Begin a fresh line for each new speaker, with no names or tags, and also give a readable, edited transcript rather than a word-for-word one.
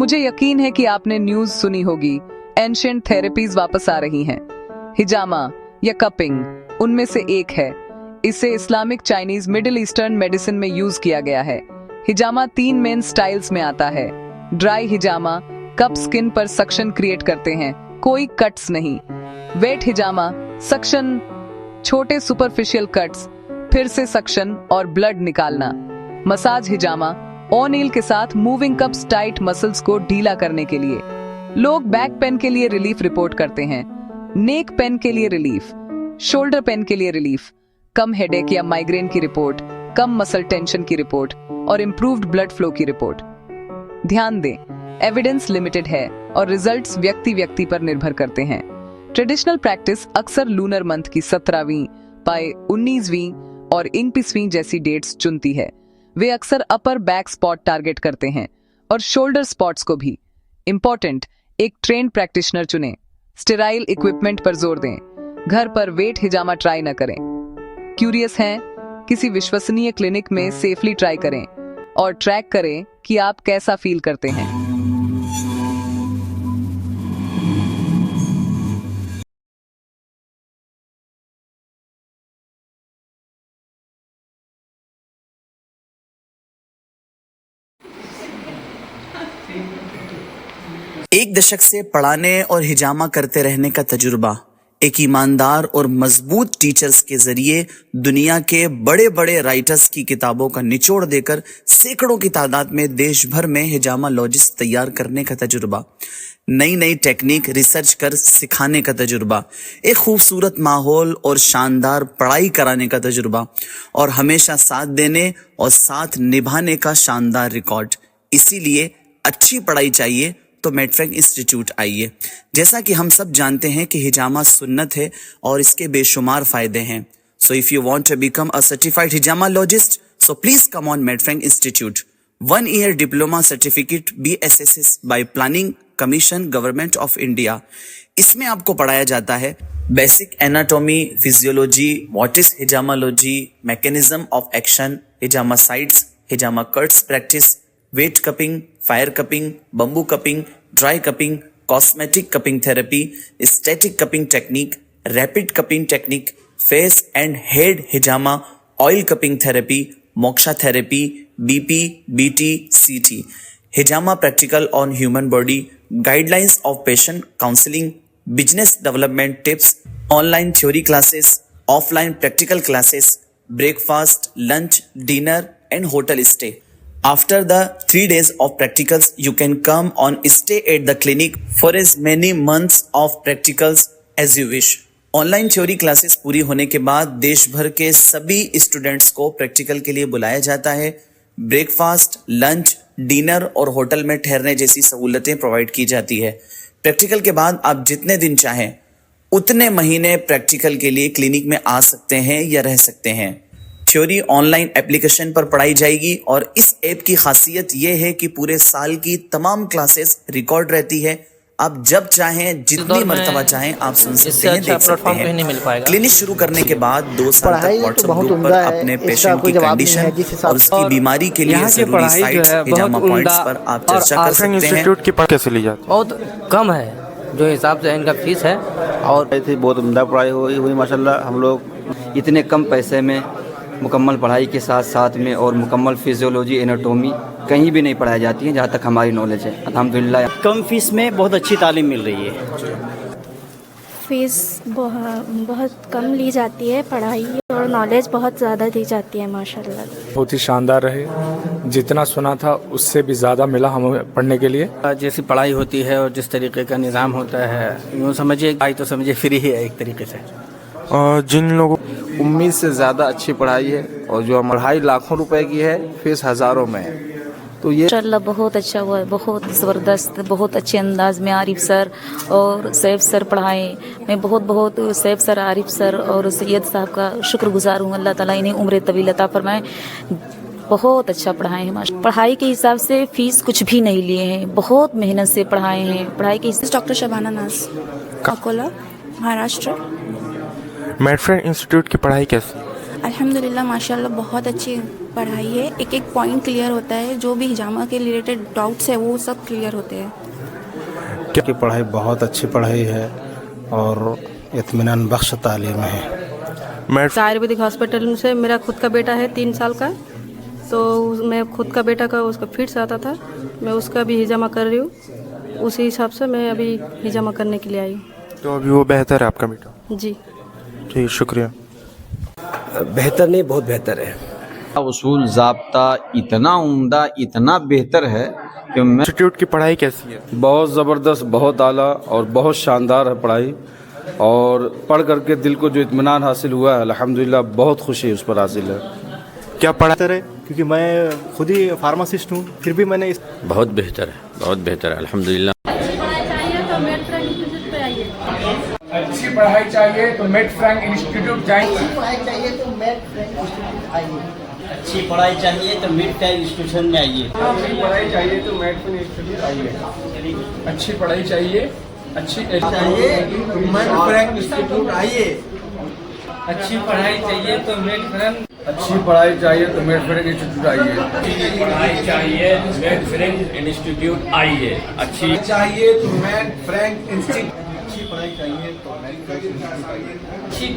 मुझे यकीन है कि आपने न्यूज सुनी होगी, एंशिएंट थेरेपीज वापस आ रही हैं। हिजामा या कपिंग उनमें से एक है। इसे Islamic, Chinese, middle eastern medicine में यूज किया गया है। हिजामा 3 मेन स्टाइल्स में आता है। ड्राई हिजामा, कप स्किन पर सक्शन क्रिएट करते हैं, कोई कट्स नहीं। वेट हिजामा, सक्शन, छोटे सुपरफिशियल कट्स, फिर से सक्शन और ब्लड निकालना। मसाज हिजामा, ऑनिल के साथ मूविंग कप्स, टाइट मसल्स को ढीला करने के लिए। लोग बैक पेन के लिए रिलीफ रिपोर्ट करते हैं, नेक पेन के लिए रिलीफ, शोल्डर पेन के लिए रिलीफ, कम हेडेक या माइग्रेन की रिपोर्ट, कम मसल टेंशन की रिपोर्ट और इंप्रूव्ड ब्लड फ्लो की रिपोर्ट। ध्यान दें, एविडेंस लिमिटेड है और रिजल्ट्स व्यक्ति व्यक्ति पर निर्भर करते हैं। ट्रेडिशनल प्रैक्टिस अक्सर लूनर मंथ की 17वीं, पाए 19वीं और 21वीं जैसी डेट्स चुनती है। वे अक्सर अपर बैक स्पॉट टारगेट करते हैं और शोल्डर स्पॉट्स को भी। इंपॉर्टेंट, एक ट्रेन्ड प्रैक्टिशनर चुनें। स्टेराइल इक्विपमेंट पर जोर दें। घर पर वेट हिजामा ट्राई न करें। क्यूरियस हैं? किसी विश्वसनीय क्लिनिक में सेफली ट्राई करें और ट्रैक करें कि आप कैसा फील करते हैं।
एक दशक से पढ़ाने और हिजामा करते रहने का तजुर्बा एक ईमानदार और मजबूत टीचर्स के जरिए दुनिया के बड़े बड़े राइटर्स की किताबों का निचोड़ देकर सैकड़ों की तादाद में देश भर में हिजामालॉजिस्ट तैयार करने का तजुर्बा, नई नई टेक्निक रिसर्च कर सिखाने का तजुर्बा, एक खूबसूरत माहौल और शानदार पढ़ाई कराने का तजुर्बा और हमेशा साथ देने और साथ निभाने का शानदार रिकॉर्ड। इसीलिए अच्छी पढ़ाई चाहिए तो मेडफ्रैंक इंस्टीट्यूट आइए। जैसा कि हम सब जानते हैं कि हिजामा सुन्नत है और इसके बेशुमार फायदे हैं। So if you want to become a certified hijamalogist, so please come on Medfrank institute. 1 year diploma certificate BSSS by planning commission government of India. इसमें आपको पढ़ाया जाता है basic anatomy, physiology, what is hijamalogy, mechanism of action, हिजामा sites, हिजामा cuts practice, wet cupping, fire cupping, bamboo cupping, dry cupping, cosmetic cupping therapy, static cupping technique, rapid cupping technique, face and head hijama, oil cupping therapy, moksha therapy, BP, BT, CT, hijama practical on human body, guidelines of patient counselling, business development tips, online theory classes, offline practical classes, breakfast, lunch, dinner and hotel stay. After the 3 days of practicals, you can come on stay at the clinic for as many months of practicals as you wish. Online theory classes पूरी होने के बाद देश भर के सभी students को practical के लिए बुलाया जाता है। ब्रेकफास्ट, लंच, डिनर और होटल में ठहरने जैसी सहूलतें प्रोवाइड की जाती है। प्रैक्टिकल के बाद आप जितने दिन चाहें उतने महीने प्रैक्टिकल के लिए क्लिनिक में आ सकते हैं या रह सकते हैं। थ्योरी ऑनलाइन एप्लीकेशन पर पढ़ाई जाएगी और इस ऐप की खासियत यह है कि पूरे साल की तमाम क्लासेस रिकॉर्ड रहती है। आप जब चाहें, जितनी मर्तबा चाहें आप सुन सकते हैं, देख सकते हैं। क्लिनिक शुरू करने के बाद 2 साल तक व्हाट्सएप ग्रुप पर अपने पेशेंट की कंडीशन और उसकी बीमारी के लिए जरूरी साइट्स, हिजामा पॉइंट्स पर आप चर्चा कर सकते हैं।
इंस्टीट्यूट की कैसे ली जाती है?
बहुत कम है जो हिसाब से इनका फीस है और
बहुत उम्दा पढ़ाई हुई माशाल्लाह। हम लोग इतने कम पैसे में मुकम्मल पढ़ाई के साथ साथ में और मुकम्मल फिजियोलॉजी, एनाटॉमी कहीं भी नहीं पढ़ाई जाती है जहाँ तक हमारी नॉलेज है। अल्हम्दुलिल्लाह
कम फीस में बहुत अच्छी तालीम मिल रही है।
फीस बहुत कम ली जाती है, पढ़ाई और नॉलेज बहुत ज़्यादा दी जाती है माशाल्लाह।
बहुत ही शानदार रहे, जितना सुना था उससे भी ज़्यादा मिला हमें पढ़ने के लिए।
जैसी पढ़ाई होती है और जिस तरीके का निज़ाम होता है, यूँ समझिए पढ़ाई तो समझिए फ्री है एक तरीके से।
जिन लोगों
उम्मीद से ज़्यादा अच्छी पढ़ाई है और जो पढ़ाई लाखों रुपए की है, फीस हज़ारों में है। तो ये
माशाल्लाह बहुत अच्छा हुआ है, बहुत ज़बरदस्त, बहुत अच्छे अंदाज में आरिफ सर और सैफ सर पढ़ाए। मैं बहुत सैफ सर, आरिफ सर और सैयद साहब का शुक्रगुजार हूँ। अल्लाह ताला इन्हें उम्र तवील अता फरमाए। बहुत अच्छा पढ़ाए हैं माशाल्लाह। पढ़ाई के हिसाब से फ़ीस कुछ भी नहीं लिए हैं, बहुत मेहनत से पढ़ाए हैं। पढ़ाई के
डॉक्टर शबाना नाज, अकोला, महाराष्ट्र।
मेडफ्रैंक इंस्टीट्यूट की पढ़ाई कैसी?
अल्हम्दुलिल्लाह माशाल्लाह बहुत अच्छी पढ़ाई है। एक एक पॉइंट क्लियर होता है, जो भी हिजामा के रिलेटेड डाउट्स है वो सब क्लियर होते हैं।
की पढ़ाई बहुत अच्छी पढ़ाई है और इत्मीनान बख्श तालीम है।
आयुर्वेदिक हॉस्पिटल से मेरा खुद का बेटा है 3 साल का, तो मैं खुद का बेटा का उसका फिट्स आता था, मैं उसका भी हिजामा कर रही हूँ। उसी हिसाब से मैं अभी हिजामा करने के लिए आई हूँ।
तो अभी वो बेहतर है आपका बेटा?
जी
ठीक, शुक्रिया।
बेहतर नहीं, बहुत बेहतर है।
उसूल ज़ाब्ता इतना उम्दा, इतना बेहतर है कि
इंस्टीट्यूट की पढ़ाई कैसी है?
बहुत ज़बरदस्त, बहुत आला और बहुत शानदार है पढ़ाई, और पढ़ करके दिल को जो इत्मीनान हासिल हुआ है अल्हम्दुलिल्लाह बहुत खुशी उस पर हासिल है।
क्या पढ़ा
है? क्योंकि मैं खुद ही फार्मासिस्ट हूँ, फिर भी मैंने
बहुत बेहतर है, बहुत बेहतर है अल्हम्दुलिल्लाह।
अच्छी पढ़ाई चाहिए तो मेड फ्रैंक इंस्टीट्यूट जाइए।
अच्छी पढ़ाई चाहिए तो मेड फ्रैंक इंस्टीट्यूट आइए। अच्छी पढ़ाई चाहिए तो मेड फ्रैंक इंस्टीट्यूशन में आइए।
अच्छी पढ़ाई चाहिए तो मेड फ्रैंक इंस्टीट्यूट आइए। अच्छी पढ़ाई चाहिए, अच्छी
चाहिए तो मेड फ्रैंक इंस्टीट्यूट आइए।
अच्छी पढ़ाई चाहिए तो मेड फ्रैंक
अच्छी पढ़ाई चाहिए तो मेड फ्रैंक इंस्टीट्यूट आइए।
अच्छी पढ़ाई चाहिए मेड फ्रैंक इंस्टीट्यूट आइए। अच्छी
चाहिए तो मेड फ्रैंक इंस्टीट्यूट। अच्छी पढ़ाई चाहिए तो मेड फ्रैंक इंस्टीट्यूट आइए। अच्छी